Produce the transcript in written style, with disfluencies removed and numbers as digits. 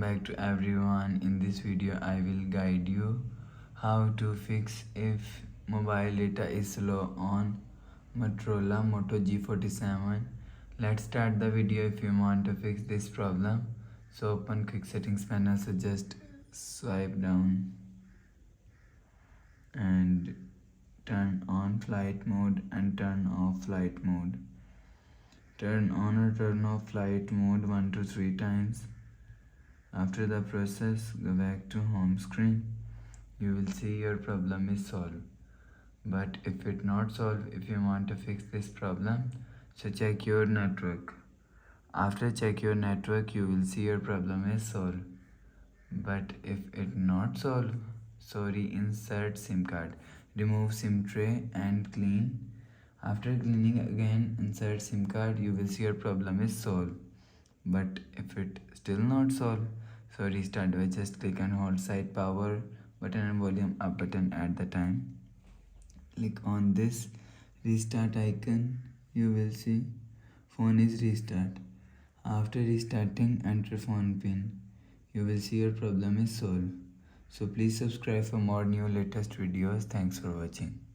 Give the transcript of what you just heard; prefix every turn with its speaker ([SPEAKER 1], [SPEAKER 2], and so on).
[SPEAKER 1] back to everyone. In this video I will guide you how to fix if mobile data is slow on Motorola Moto G37. Let's start the video. If you want to fix this problem, so open quick settings panel, so just swipe down and turn on flight mode and turn off flight mode. Turn on or turn off flight mode 1 to 3 times. After the process, go back to home screen. You will see your problem is solved. But if it not solved, if you want to fix this problem, so check your network. After check your network, you will see your problem is solved. But if it not solved, insert SIM card. Remove SIM tray and clean. After cleaning again, insert SIM card, you will see your problem is solved. But if it still not solved, so restart by just click and hold side power button and volume up button at the time. Click on this restart icon, you will see phone is restart. After restarting, enter phone pin. You will see your problem is solved. So please subscribe for more new latest videos. Thanks for watching.